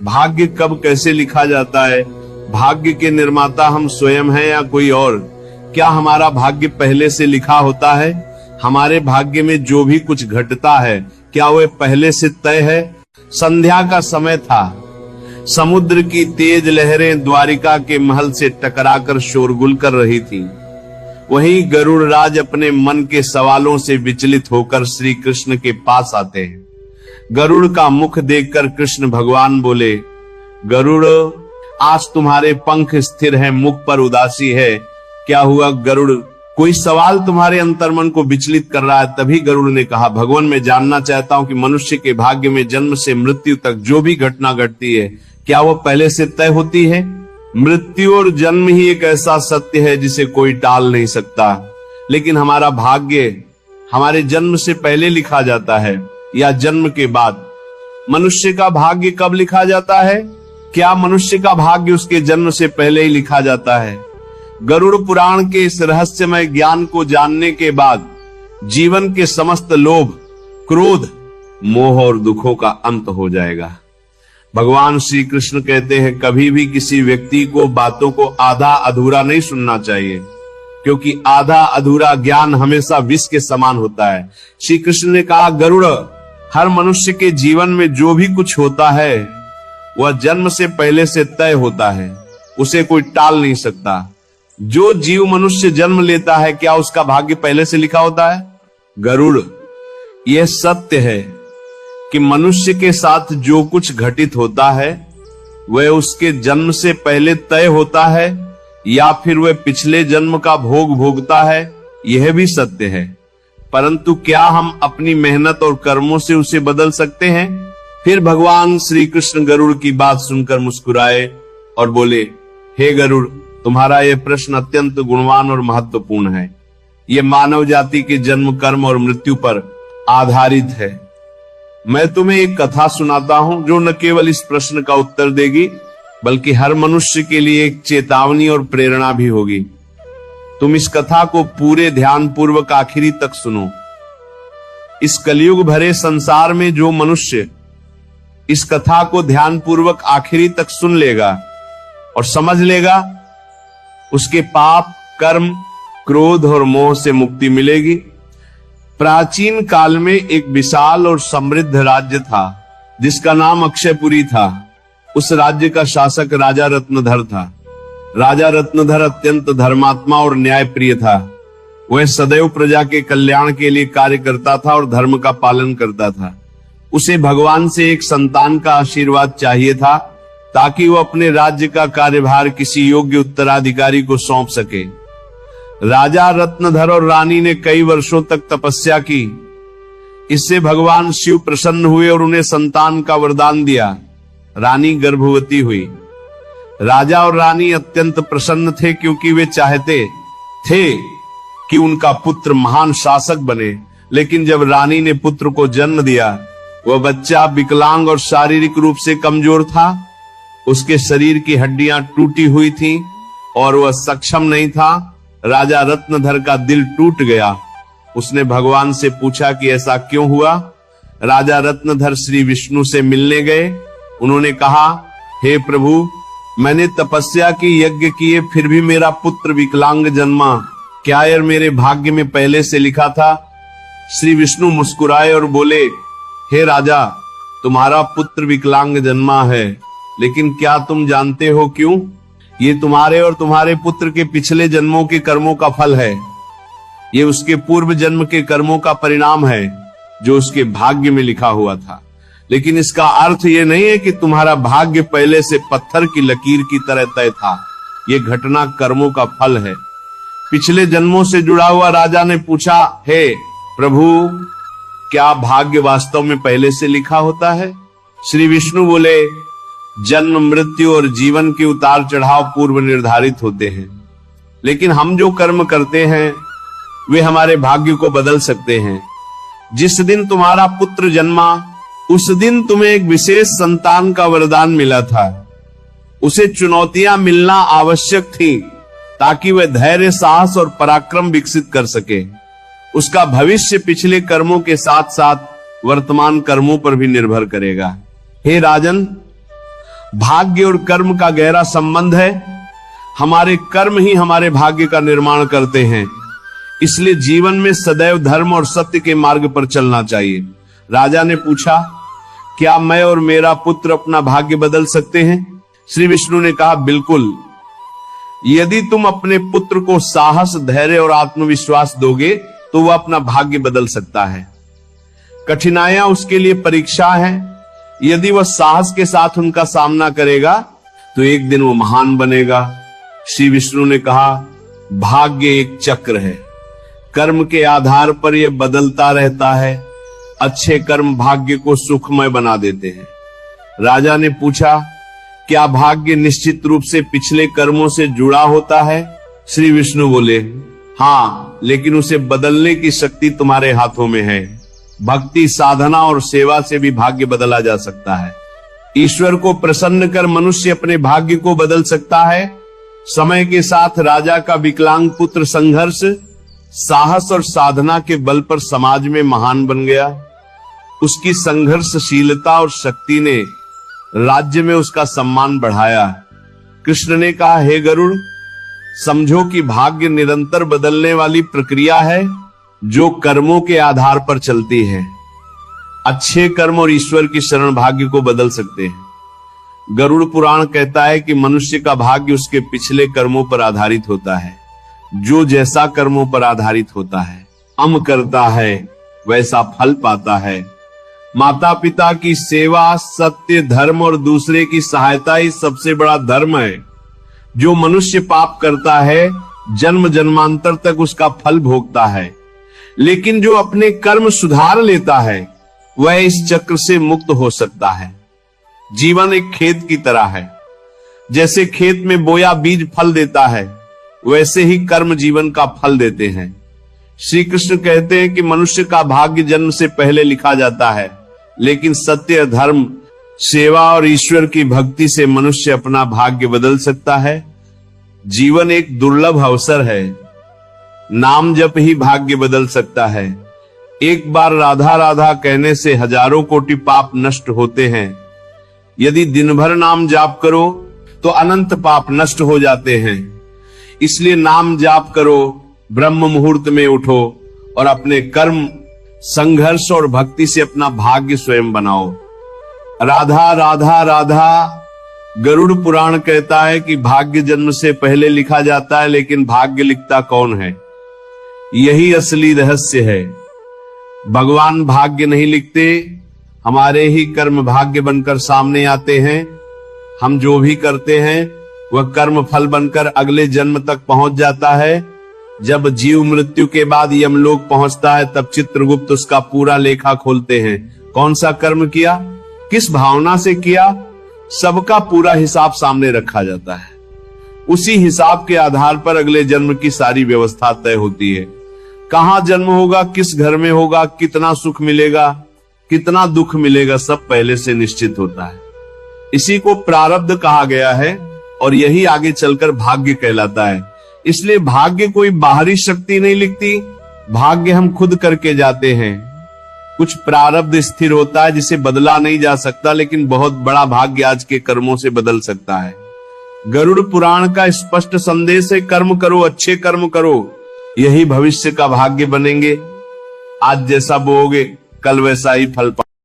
भाग्य कब कैसे लिखा जाता है? भाग्य के निर्माता हम स्वयं हैं या कोई और? क्या हमारा भाग्य पहले से लिखा होता है? हमारे भाग्य में जो भी कुछ घटता है क्या वह पहले से तय है? संध्या का समय था। समुद्र की तेज लहरें द्वारिका के महल से टकराकर शोरगुल कर रही थीं। वहीं गरुड़ राज अपने मन के सवालों से विचलित होकर श्री कृष्ण के पास आते हैं। गरुड़ का मुख देखकर कृष्ण भगवान बोले, गरुड़, आज तुम्हारे पंख स्थिर हैं, मुख पर उदासी है। क्या हुआ गरुड़? कोई सवाल तुम्हारे अंतर्मन को विचलित कर रहा है। तभी गरुड़ ने कहा, भगवान, मैं जानना चाहता हूं कि मनुष्य के भाग्य में जन्म से मृत्यु तक जो भी घटना घटती है क्या वो पहले से तय होती है? मृत्यु और जन्म ही एक ऐसा सत्य है जिसे कोई टाल नहीं सकता। लेकिन हमारा भाग्य हमारे जन्म से पहले लिखा जाता है या जन्म के बाद? मनुष्य का भाग्य कब लिखा जाता है? क्या मनुष्य का भाग्य उसके जन्म से पहले ही लिखा जाता है? गरुड़ पुराण के इस रहस्यमय ज्ञान को जानने के बाद जीवन के समस्त लोभ, क्रोध, मोह और दुखों का अंत हो जाएगा। भगवान श्री कृष्ण कहते हैं, कभी भी किसी व्यक्ति को बातों को आधा अधूरा नहीं सुनना चाहिए, क्योंकि आधा अधूरा ज्ञान हमेशा विष के समान होता है। श्री कृष्ण ने कहा, गरुड़, हर मनुष्य के जीवन में जो भी कुछ होता है वह जन्म से पहले से तय होता है, उसे कोई टाल नहीं सकता। जो जीव मनुष्य जन्म लेता है क्या उसका भाग्य पहले से लिखा होता है? गरुड़, यह सत्य है कि मनुष्य के साथ जो कुछ घटित होता है वह उसके जन्म से पहले तय होता है या फिर वह पिछले जन्म का भोग भोगता है, यह भी सत्य है। परंतु क्या हम अपनी मेहनत और कर्मों से उसे बदल सकते हैं? फिर भगवान श्री कृष्ण गरुड़ की बात सुनकर मुस्कुराए और बोले, हे गरुड़, तुम्हारा यह प्रश्न अत्यंत गुणवान और महत्वपूर्ण है। यह मानव जाति के जन्म, कर्म और मृत्यु पर आधारित है। मैं तुम्हें एक कथा सुनाता हूं जो न केवल इस प्रश्न का उत्तर देगी बल्कि हर मनुष्य के लिए एक चेतावनी और प्रेरणा भी होगी। तुम इस कथा को पूरे ध्यान पूर्वक आखिरी तक सुनो। इस कलयुग भरे संसार में जो मनुष्य इस कथा को ध्यान पूर्वक आखिरी तक सुन लेगा और समझ लेगा, उसके पाप, कर्म, क्रोध और मोह से मुक्ति मिलेगी। प्राचीन काल में एक विशाल और समृद्ध राज्य था जिसका नाम अक्षयपुरी था। उस राज्य का शासक राजा रत्नधर था। राजा रत्नधर अत्यंत धर्मात्मा और न्यायप्रिय था। वह सदैव प्रजा के कल्याण के लिए कार्य करता था और धर्म का पालन करता था। उसे भगवान से एक संतान का आशीर्वाद चाहिए था ताकि वह अपने राज्य का कार्यभार किसी योग्य उत्तराधिकारी को सौंप सके। राजा रत्नधर और रानी ने कई वर्षों तक तपस्या की। इससे भगवान शिव प्रसन्न हुए और उन्हें संतान का वरदान दिया। रानी गर्भवती हुई। राजा और रानी अत्यंत प्रसन्न थे क्योंकि वे चाहते थे कि उनका पुत्र महान शासक बने। लेकिन जब रानी ने पुत्र को जन्म दिया, वह बच्चा विकलांग और शारीरिक रूप से कमजोर था। उसके शरीर की हड्डियां टूटी हुई थीं और वह सक्षम नहीं था। राजा रत्नधर का दिल टूट गया। उसने भगवान से पूछा कि ऐसा क्यों हुआ। राजा रत्नधर श्री विष्णु से मिलने गए। उन्होंने कहा, हे प्रभु, मैंने तपस्या की, यज्ञ किए, फिर भी मेरा पुत्र विकलांग जन्मा। क्या यह मेरे भाग्य में पहले से लिखा था? श्री विष्णु मुस्कुराए और बोले, हे राजा, तुम्हारा पुत्र विकलांग जन्मा है, लेकिन क्या तुम जानते हो क्यों? ये तुम्हारे और तुम्हारे पुत्र के पिछले जन्मों के कर्मों का फल है। ये उसके पूर्व जन्म के कर्मों का परिणाम है जो उसके भाग्य में लिखा हुआ था। लेकिन इसका अर्थ ये नहीं है कि तुम्हारा भाग्य पहले से पत्थर की लकीर की तरह तय था। ये घटना कर्मों का फल है। पिछले जन्मों से जुड़ा हुआ राजा ने पूछा, हे प्रभु, क्या भाग्य वास्तव में पहले से लिखा होता है? श्री विष्णु बोले, जन्म, मृत्यु और जीवन के उतार चढ़ाव पूर्व निर्धारित होते हैं, लेकिन हम जो कर्म करते हैं वे हमारे भाग्य को बदल सकते हैं। जिस दिन तुम्हारा पुत्र जन्मा उस दिन तुम्हें एक विशेष संतान का वरदान मिला था। उसे चुनौतियां मिलना आवश्यक थी ताकि वह धैर्य, साहस और पराक्रम विकसित कर सके। उसका भविष्य पिछले कर्मों के साथ साथ वर्तमान कर्मों पर भी निर्भर करेगा। हे राजन, भाग्य और कर्म का गहरा संबंध है। हमारे कर्म ही हमारे भाग्य का निर्माण करते हैं। इसलिए जीवन में सदैव धर्म और सत्य के मार्ग पर चलना चाहिए। राजा ने पूछा, क्या मैं और मेरा पुत्र अपना भाग्य बदल सकते हैं? श्री विष्णु ने कहा, बिल्कुल। यदि तुम अपने पुत्र को साहस, धैर्य और आत्मविश्वास दोगे तो वह अपना भाग्य बदल सकता है। कठिनाइयां उसके लिए परीक्षा है। यदि वह साहस के साथ उनका सामना करेगा तो एक दिन वो महान बनेगा। श्री विष्णु ने कहा, भाग्य एक चक्र है। कर्म के आधार पर यह बदलता रहता है। अच्छे कर्म भाग्य को सुखमय बना देते हैं। राजा ने पूछा, क्या भाग्य निश्चित रूप से पिछले कर्मों से जुड़ा होता है? श्री विष्णु बोले, हाँ, लेकिन उसे बदलने की शक्ति तुम्हारे हाथों में है। भक्ति, साधना और सेवा से भी भाग्य बदला जा सकता है। ईश्वर को प्रसन्न कर मनुष्य अपने भाग्य को बदल सकता है। समय के साथ राजा का विकलांग पुत्र संघर्ष, साहस और साधना के बल पर समाज में महान बन गया। उसकी संघर्षशीलता और शक्ति ने राज्य में उसका सम्मान बढ़ाया। कृष्ण ने कहा, हे गरुड़, समझो कि भाग्य निरंतर बदलने वाली प्रक्रिया है जो कर्मों के आधार पर चलती है। अच्छे कर्म और ईश्वर की शरण भाग्य को बदल सकते हैं। गरुड़ पुराण कहता है कि मनुष्य का भाग्य उसके पिछले कर्मों पर आधारित होता है। जो जैसा कर्मों पर आधारित होता है, करता है, वैसा फल पाता है। माता पिता की सेवा, सत्य, धर्म और दूसरे की सहायता ही सबसे बड़ा धर्म है। जो मनुष्य पाप करता है, जन्म जन्मांतर तक उसका फल भोगता है। लेकिन जो अपने कर्म सुधार लेता है, वह इस चक्र से मुक्त हो सकता है। जीवन एक खेत की तरह है। जैसे खेत में बोया बीज फल देता है, वैसे ही कर्म जीवन का फल देते हैं। श्री कृष्ण कहते हैं कि मनुष्य का भाग्य जन्म से पहले लिखा जाता है, लेकिन सत्य, धर्म, सेवा और ईश्वर की भक्ति से मनुष्य अपना भाग्य बदल सकता है। जीवन एक दुर्लभ अवसर है। नाम जप ही भाग्य बदल सकता है। एक बार राधा राधा कहने से हजारों कोटि पाप नष्ट होते हैं। यदि दिन भर नाम जाप करो तो अनंत पाप नष्ट हो जाते हैं। इसलिए नाम जाप करो, ब्रह्म मुहूर्त में उठो और अपने कर्म, संघर्ष और भक्ति से अपना भाग्य स्वयं बनाओ। राधा राधा राधा। गरुड़ पुराण कहता है कि भाग्य जन्म से पहले लिखा जाता है, लेकिन भाग्य लिखता कौन है? यही असली रहस्य है। भगवान भाग्य नहीं लिखते, हमारे ही कर्म भाग्य बनकर सामने आते हैं। हम जो भी करते हैं वह कर्म फल बनकर अगले जन्म तक पहुंच जाता है। जब जीव मृत्यु के बाद यमलोक पहुंचता है, तब चित्रगुप्त उसका पूरा लेखा खोलते हैं। कौन सा कर्म किया, किस भावना से किया, सबका पूरा हिसाब सामने रखा जाता है। उसी हिसाब के आधार पर अगले जन्म की सारी व्यवस्था तय होती है। कहां जन्म होगा, किस घर में होगा, कितना सुख मिलेगा, कितना दुख मिलेगा, सब पहले से निश्चित होता है। इसी को प्रारब्ध कहा गया है और यही आगे चलकर भाग्य कहलाता है। इसलिए भाग्य कोई बाहरी शक्ति नहीं लिखती, भाग्य हम खुद करके जाते हैं। कुछ प्रारब्ध स्थिर होता है जिसे बदला नहीं जा सकता, लेकिन बहुत बड़ा भाग्य आज के कर्मों से बदल सकता है। गरुड़ पुराण का स्पष्ट संदेश है, कर्म करो, अच्छे कर्म करो, यही भविष्य का भाग्य बनेंगे। आज जैसा बोओगे कल वैसा ही फल